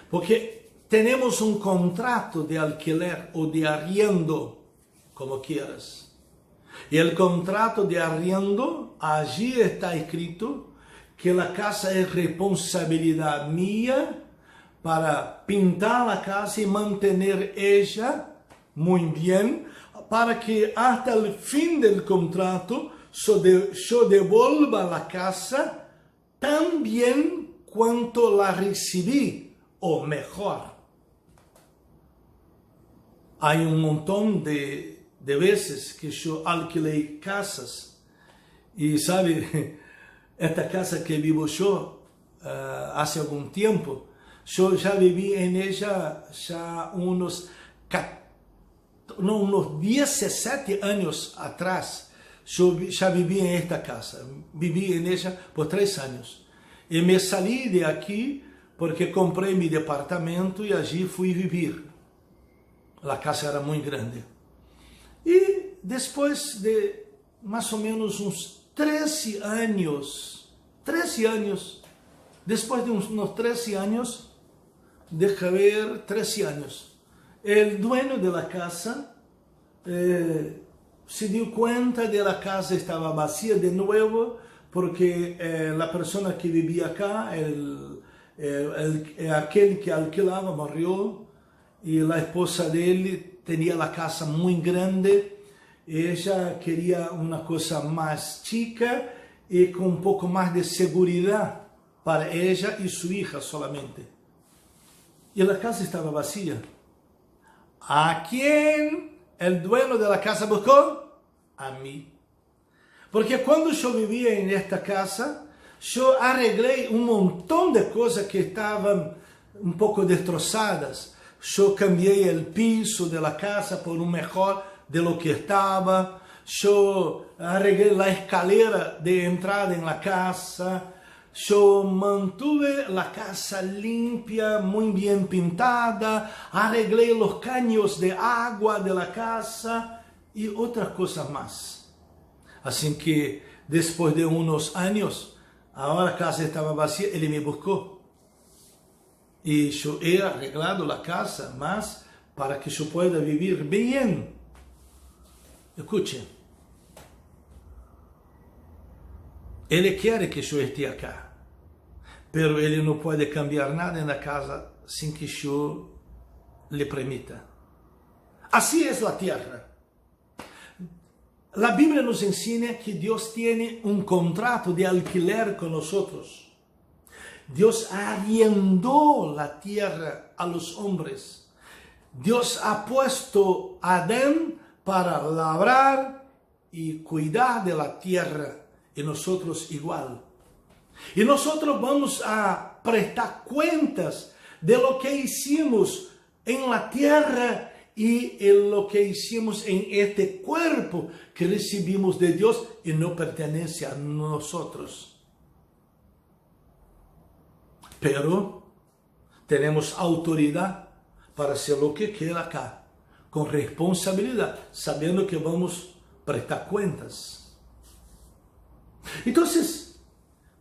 Porque temos um contrato de alquiler ou de arriendo, como quieras. Y el contrato de arriendo, allí está escrito que la casa es responsabilidad mía para pintar la casa y mantener ella muy bien, para que hasta el fin del contrato yo devuelva la casa tan bien cuanto la recibí, o mejor. Hay un montón de veces que eu alquilei casas e sabe, esta casa que vivo eu há algum tempo, eu já vivi em ella já uns 17 anos atrás, eu já vivi em esta casa, vivi em ella por 3 anos e me saí de aqui porque comprei meu departamento e allí fui viver. A casa era muito grande. E depois de mais ou menos uns 13 anos, depois de uns 13 anos, deixa ver, 13 anos, o dueño de la casa se deu conta de la casa estava vacía de novo, porque a pessoa que vivia acá, aquele que alquilava, morreu, e a esposa dele tinha a casa muito grande, ella queria uma coisa mais chica e com um pouco mais de segurança para ella e sua hija solamente. E a casa estava vazia. ¿A quem o dueño de la casa buscou? A mim. Porque quando eu vivia em esta casa, eu arreglei um montão de coisas que estavam um pouco destroçadas. Eu cambiei o piso de la casa por um melhor de lo que estava. Eu arreglei a escalera de entrada em la casa. Eu mantuve a casa limpia, muito bem pintada. Arreglei os caños de água de la casa e outras coisas mais. Assim que depois de uns anos, agora a casa estava vazia, ele me buscou. E eu he arreglado a casa, mas para que eu pueda vivir bem. Escute, ele quer que eu esteja acá, pero ele não pode cambiar nada na casa sem que eu lhe permita. Assim é a terra. A Bíblia nos ensina que Deus tem um contrato de alquiler com nós. Deus arrendou a terra a los hombres. Deus ha puesto a Adán para labrar y cuidar de la tierra, y nosotros igual. Y nosotros vamos a prestar cuentas de lo que hicimos en la tierra y en lo que hicimos en este cuerpo que recibimos de Dios y no pertenece a nosotros. Pero tenemos autoridad para hacer lo que quiera acá, con responsabilidad, sabiendo que vamos a prestar cuentas. Entonces,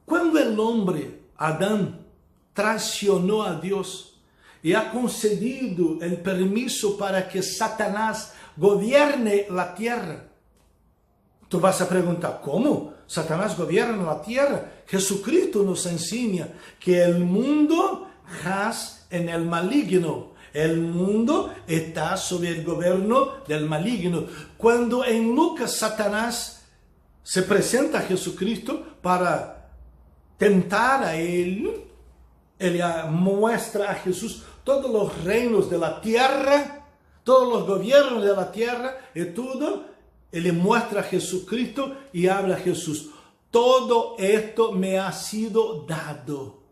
cuando el hombre, Adán, traicionó a Dios y ha concedido el permiso para que Satanás gobierne la tierra, tú vas a preguntar, ¿cómo? Satanás gobierna la tierra. Jesucristo nos enseña que el mundo jaz en el maligno. El mundo está sob el gobierno del maligno. Cuando en Lucas Satanás se presenta a Jesucristo para tentar a él, él muestra a Jesús todos los reinos de la tierra, todos los gobiernos de la tierra y todo. Él le muestra a Jesucristo y habla a Jesús. Todo esto me ha sido dado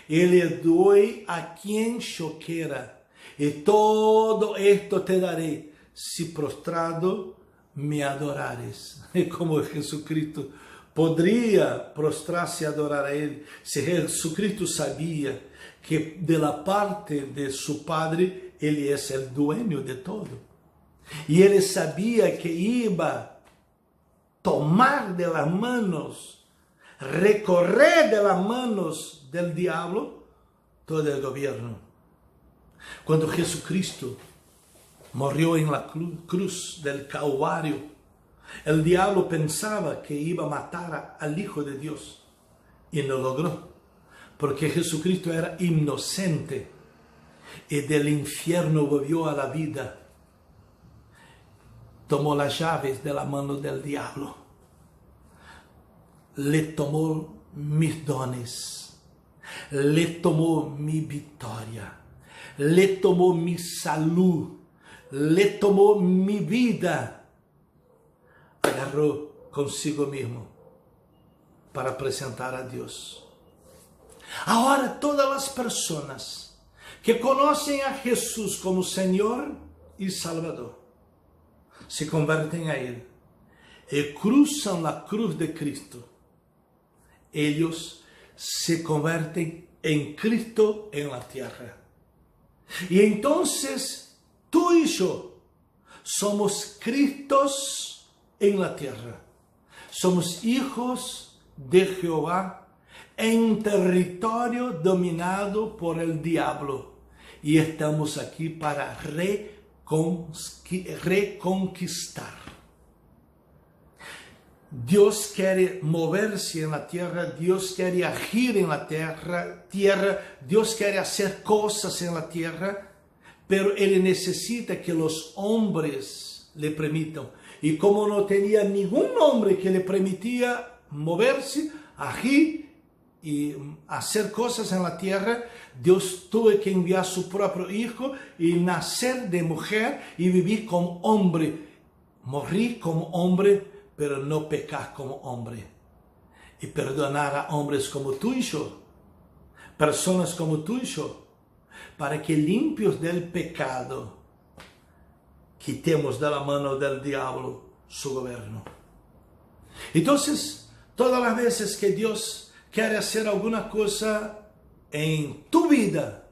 y le doy a quien yo quiera. Y todo esto te daré si prostrado me adorares. Y como Jesucristo podría prostrarse y adorar a Él, si Jesucristo sabía que de la parte de su Padre, Él es el dueño de todo. Y Él sabía que iba a tomar de las manos, recorrer de las manos del diablo todo el gobierno. Cuando Jesucristo murió en la cruz del Calvario, el diablo pensaba que iba a matar al Hijo de Dios y no logró, porque Jesucristo era inocente y del infierno volvió a la vida. Tomó las llaves de la mano del diablo, le tomó mis dones, le tomó mi victoria, le tomó mi salud, le tomó mi vida, agarró consigo mismo para presentar a Dios. Ahora todas las personas que conocen a Jesús como Señor y Salvador se convierten a Él y cruzan la cruz de Cristo. Ellos se convierten en Cristo en la tierra. Y entonces tú y yo somos Cristos en la tierra. Somos hijos de Jehová en territorio dominado por el diablo. Y estamos aquí para reconquistar. Dios quiere moverse en la tierra, Dios quiere agir en la tierra, Dios quiere hacer cosas en la tierra, pero Él necesita que los hombres le permitan. Y como no tenía ningún hombre que le permitía moverse, agir y hacer cosas en la tierra, Dios tuvo que enviar a su propio Hijo y nacer de mujer y vivir como hombre, morir como hombre, pero no pecar como hombre. Y perdonar a hombres como tú y yo, personas como tú y yo, para que limpios del pecado, quitemos de la mano del diablo su gobierno. Entonces, todas las veces que Dios quiere hacer alguna cosa en tu vida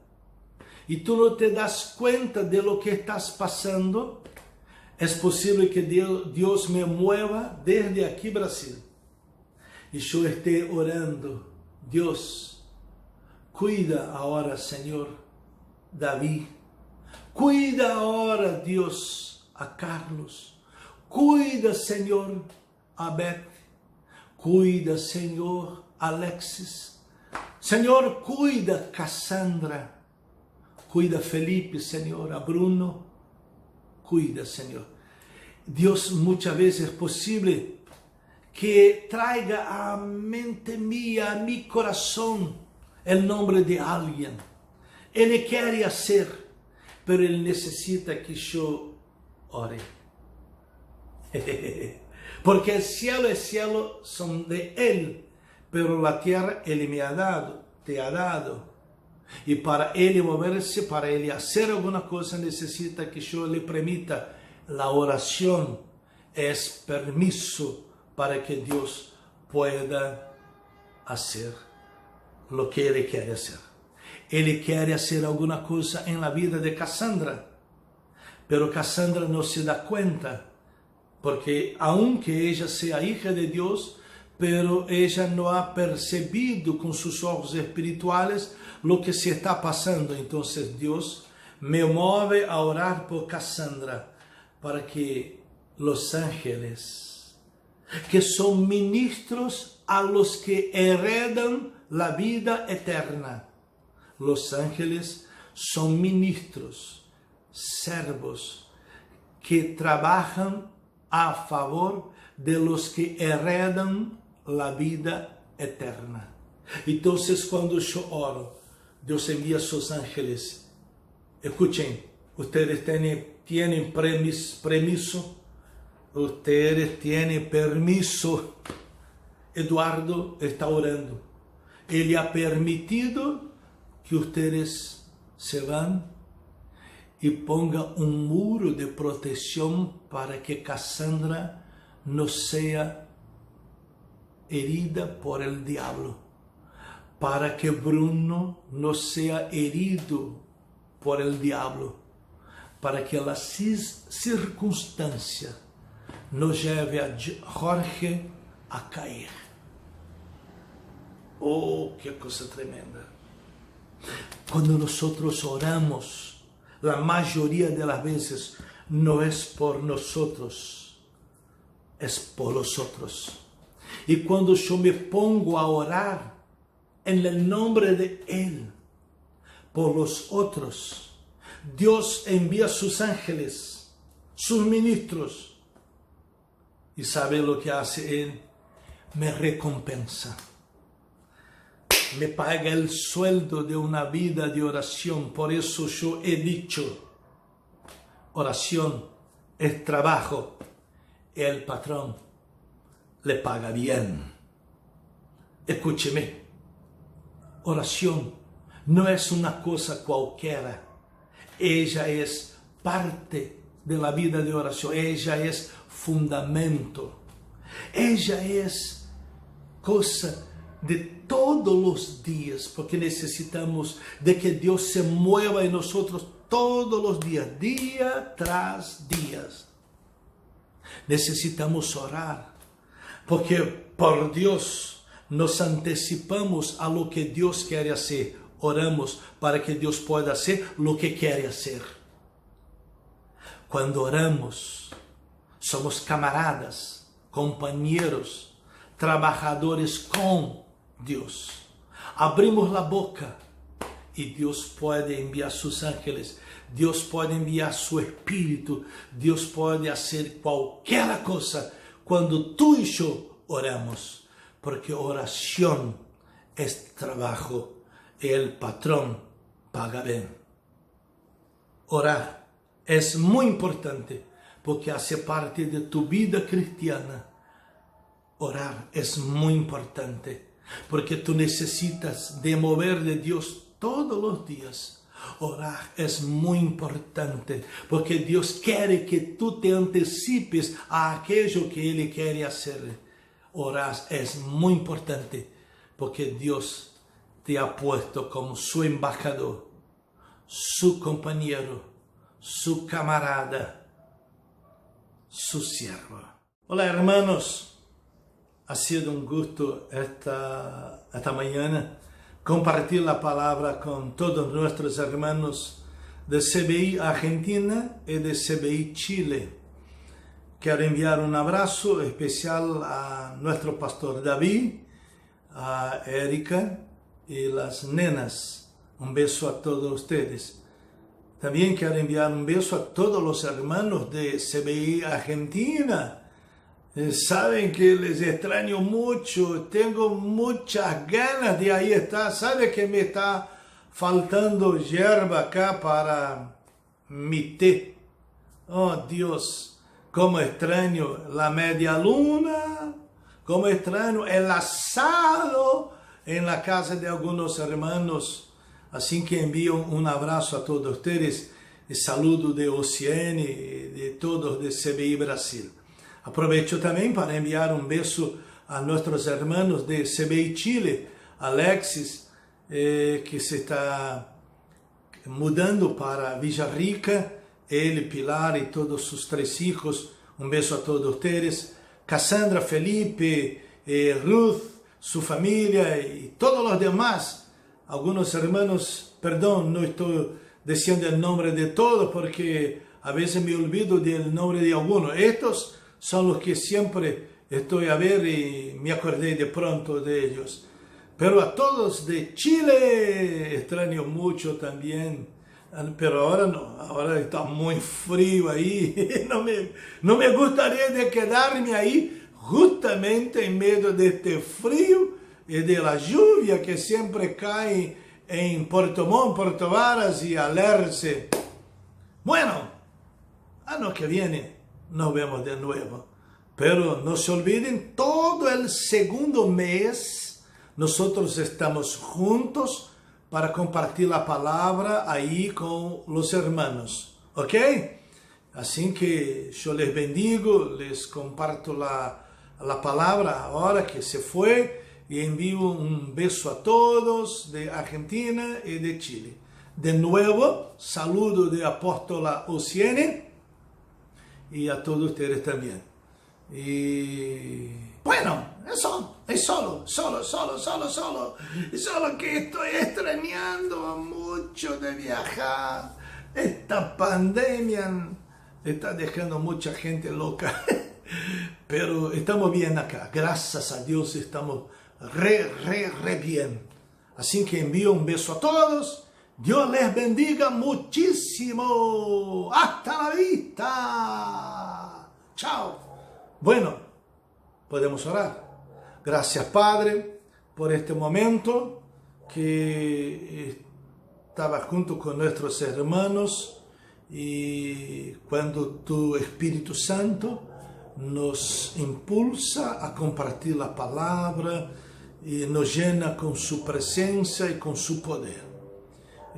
y tú no te das cuenta de lo que estás pasando, es posible que Dios me mueva desde aquí, Brasil, y yo esté orando. Dios, cuida ahora, Señor, David. Cuida ahora, Dios, a Carlos. Cuida, Señor, a Beth. Cuida, Señor, Alexis. Señor, cuida Cassandra. Cuida Felipe, Señor, a Bruno. Cuida, Señor. Dios, muchas veces es posible que traiga a mente mía, a mi corazón, el nombre de alguien. Él quiere hacer, pero Él necesita que yo ore. Porque el cielo y el cielo son de Él, pero la tierra Él me ha dado, te ha dado. Y para él moverse, para él hacer alguna cosa, necesita que yo le permita. La oración es permiso para que Dios pueda hacer lo que Él quiere hacer. Él quiere hacer alguna cosa en la vida de Cassandra, pero Cassandra no se da cuenta, porque aunque ella sea hija de Dios, pero ella no ha percibido con sus ojos espirituales lo que se está pasando. Entonces Dios me mueve a orar por Cassandra para que los ángeles, que son ministros a los que heredan la vida eterna, los ángeles son ministros, servos, que trabajan a favor de los que heredan la vida eterna. Entonces, cuando yo oro, Dios envía sus ángeles. Escuchen, ustedes tienen permiso. Ustedes tienen permiso. Eduardo está orando. Él ha permitido que ustedes se van y pongan un muro de protección para que Cassandra no sea herida por el diablo, para que Bruno no sea herido por el diablo, para que la circunstancia no lleve a Jorge a caer. Oh, qué cosa tremenda. Cuando nosotros oramos, la mayoría de las veces no es por nosotros, es por los otros. Y cuando yo me pongo a orar en el nombre de Él, por los otros, Dios envía sus ángeles, sus ministros. ¿Y sabe lo que hace Él? Me recompensa. Me paga el sueldo de una vida de oración. Por eso yo he dicho, oración es trabajo. El patrón le paga bien. Escúcheme, oración no es una cosa cualquiera. Ella es parte de la vida de oración. Ella es fundamento. Ella es cosa de todos los días, porque necesitamos de que Dios se mueva en nosotros todos los días, día tras día. Necesitamos orar, porque por Dios nos anticipamos a lo que Dios quiere hacer. Oramos para que Dios pueda hacer lo que quiere hacer. Cuando oramos, somos camaradas, compañeros, trabajadores con Dios. Abrimos la boca y Dios puede enviar sus ángeles. Dios puede enviar su espíritu. Dios puede hacer cualquier cosa cuando tú y yo oramos. Porque oración es trabajo. El patrón paga bien. Orar es muy importante porque hace parte de tu vida cristiana. Orar es muy importante porque tú necesitas de mover de Dios todos los días. Orar es muy importante porque Dios quiere que tú te anticipes a aquello que Él quiere hacer. Orar es muy importante porque Dios te ha puesto como su embajador, su compañero, su camarada, su siervo. Hola hermanos, ha sido un gusto esta mañana compartir la palabra con todos nuestros hermanos de CBI Argentina y de CBI Chile. Quiero enviar un abrazo especial a nuestro pastor David, a Erika y las nenas. Un beso a todos ustedes. También quiero enviar un beso a todos los hermanos de CBI Argentina. Saben que les extraño mucho, tengo muchas ganas de ahí estar. Sabe que me está faltando hierba acá para mi té. Oh Dios, cómo extraño la media luna, cómo extraño el asado en la casa de algunos hermanos Así que envío un abrazo a todos ustedes y saludo de Oceane y de todos de CBI Brasil. Aprovecho también para enviar un beso a nuestros hermanos de CBI Chile, Alexis, que se está mudando para Villarrica, él, Pilar y todos sus 3 hijos. Un beso a todos ustedes. Cassandra, Felipe, Ruth, su familia y todos los demás. Algunos hermanos, perdón, no estoy diciendo el nombre de todos porque a veces me olvido del nombre de algunos. Estos son los que siempre estoy a ver y me acordé de pronto de ellos. Pero a todos de Chile extraño mucho también. Pero ahora no, ahora está muy frío ahí. No me gustaría de quedarme ahí justamente en medio de este frío y de la lluvia que siempre cae en Puerto Montt, Puerto Varas y Alerce. Bueno, año que viene nos vemos de nuevo. Pero no se olviden, todo el segundo mes nosotros estamos juntos para compartir la palabra ahí con los hermanos. ¿Ok? Así que yo les bendigo, les comparto la palabra ahora que se fue y envío un beso a todos de Argentina y de Chile. De nuevo, saludo de Apóstola Oceane y a todos ustedes también. Y bueno, eso es solo que estoy extrañando mucho de viajar. Esta pandemia está dejando mucha gente loca, pero estamos bien acá, gracias a Dios estamos re bien. Así que envío un beso a todos, Dios les bendiga muchísimo, hasta la vista, chao. Bueno, podemos orar. Gracias, Padre, por este momento que estaba junto con nuestros hermanos y cuando tu Espíritu Santo nos impulsa a compartir la palabra y nos llena con su presencia y con su poder.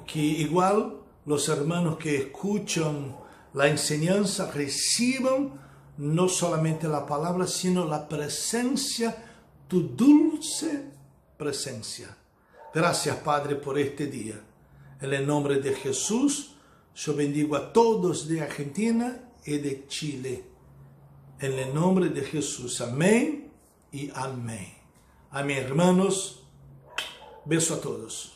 Que igual los hermanos que escuchan la enseñanza reciban no solamente la palabra, sino la presencia, tu dulce presencia. Gracias, Padre, por este día. En el nombre de Jesús, yo bendigo a todos de Argentina y de Chile. En el nombre de Jesús, amén y amén. Amén, hermanos. Beso a todos.